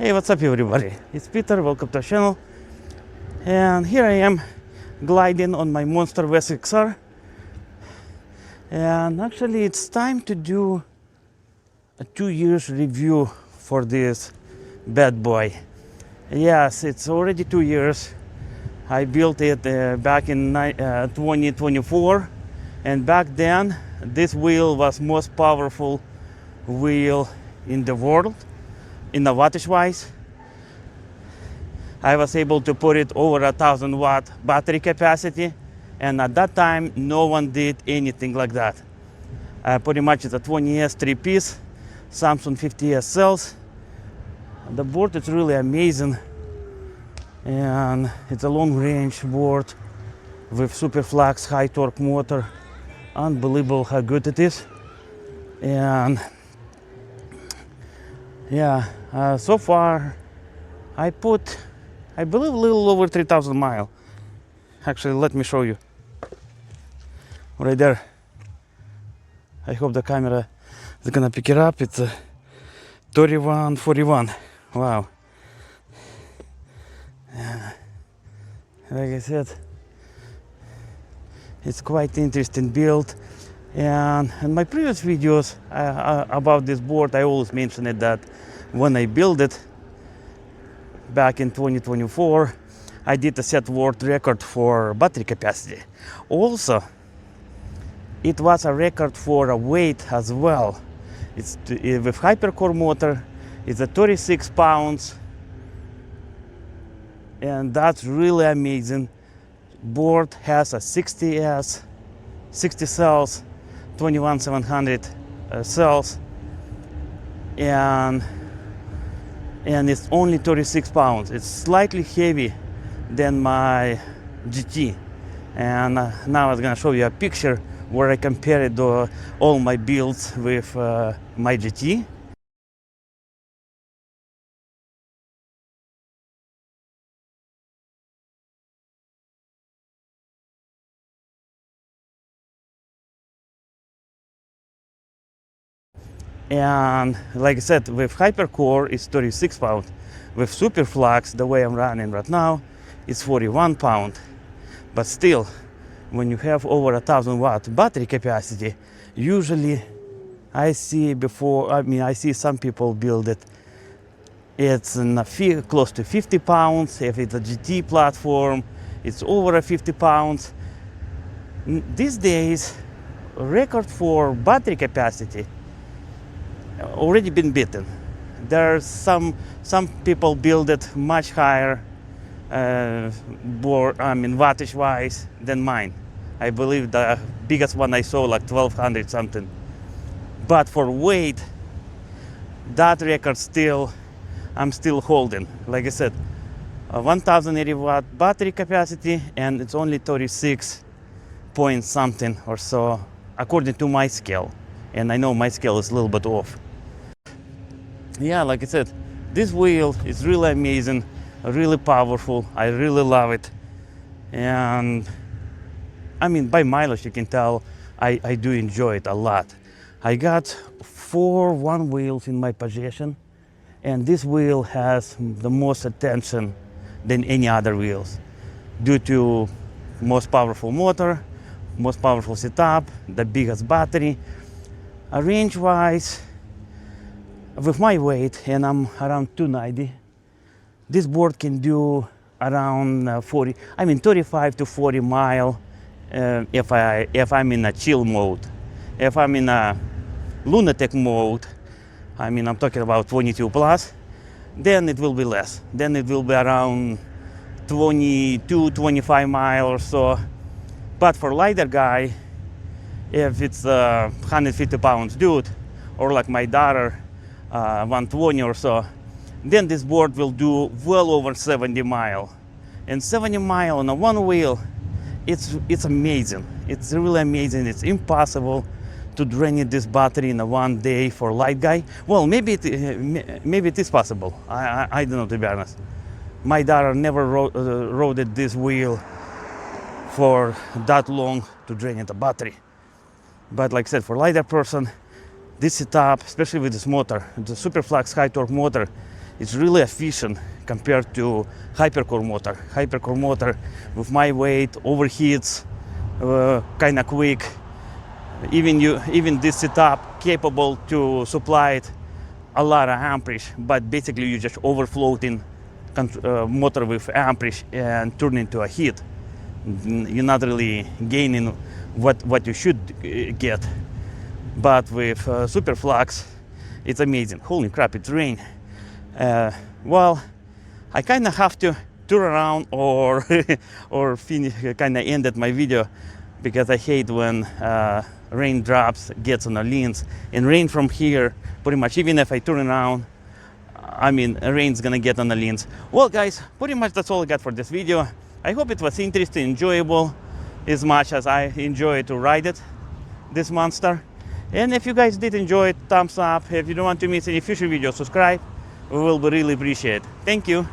Hey, what's up everybody? It's Peter, welcome to our channel. And here I am gliding on my monster Vesc XR. And actually it's time to do a 2 years review for this bad boy. Yes, it's already 2 years. I built it back in 2024, and back then this wheel was most powerful wheel in the world. In the wattage wise, I was able to put it over 1,000 watt battery capacity, and at that time no one did anything like that. Pretty much it's a 20S 3-piece Samsung 50S cells. The board is really amazing, and it's a long range board with Superflux high torque motor. Unbelievable how good it is. And yeah, so far I put, I believe, a little over 3,000 miles. Actually, let me show you. Right there. I hope the camera is gonna pick it up. It's 3141. Wow. Yeah. Like I said, it's quite interesting build. And in my previous videos about this board, I always mentioned it that when I built it back in 2024, I did a set world record for battery capacity. Also, it was a record for a weight as well. It's with hypercore motor. It's a 36 pounds, and that's really amazing. Board has a 60 cells, 21700 cells, and it's only 36 pounds. It's slightly heavy than my GT. And now I'm gonna show you a picture where I compared all my builds with my GT. And like I said, with hypercore it's 36 pounds. With Superflux, the way I'm running right now, it's 41 pounds. But still, when you have over 1,000 watt battery capacity, usually I see some people build it. It's close to 50 pounds. If it's a GT platform, it's over 50 pounds. These days, record for battery capacity already been beaten. There's some people build it much higher wattage wise than mine. I believe the biggest one I saw like 1,200 something. But for weight, that record I'm still holding. Like I said, 1,080 watt battery capacity, and it's only 36 point something or so according to my scale. And I know my scale is a little bit off. Yeah, like I said, this wheel is really amazing, really powerful. I really love it. And I mean, by mileage you can tell I do enjoy it a lot. I got 4 one wheels in my possession, and this wheel has the most attention than any other wheels due to most powerful motor, most powerful setup, the biggest battery. Range wise, with my weight, and I'm around 290, this board can do around 35 to 40 mile if I'm in a chill mode. If I'm in a lunatic mode, I'm talking about 22 plus, then it will be less. Then it will be around 22, 25 mile or so. But for lighter guy, if it's a 150 pounds dude, or like my daughter, 120 or so, then this board will do well over 70 mile. And 70 mile on a one wheel, it's amazing. It's really amazing. It's impossible to drain this battery in a 1 day for light guy. Well, maybe it is possible. I don't know, to be honest. My daughter never rode this wheel for that long to drain the battery. But like I said, for lighter person, this setup, especially with this motor, the Superflux high torque motor, it's really efficient compared to hypercore motor. Hypercore motor with my weight overheats kind of quick. Even this setup capable to supply it a lot of amperage, but basically you just overfloating motor with amperage and turn into a heat. You're not really gaining what you should get. But with Superflux, it's amazing. Holy crap, it's rain. Well, I kind of have to turn around or or finish, kind of ended my video, because I hate when raindrops gets on the lens. And rain from here, pretty much, even if I turn around, I mean, rain's gonna get on the lens. Well, guys, pretty much that's all I got for this video. I hope it was interesting, enjoyable, as much as I enjoy to ride it, this monster. And if you guys did enjoy it, thumbs up. If you don't want to miss any future videos, subscribe. We will be really appreciate it. Thank you.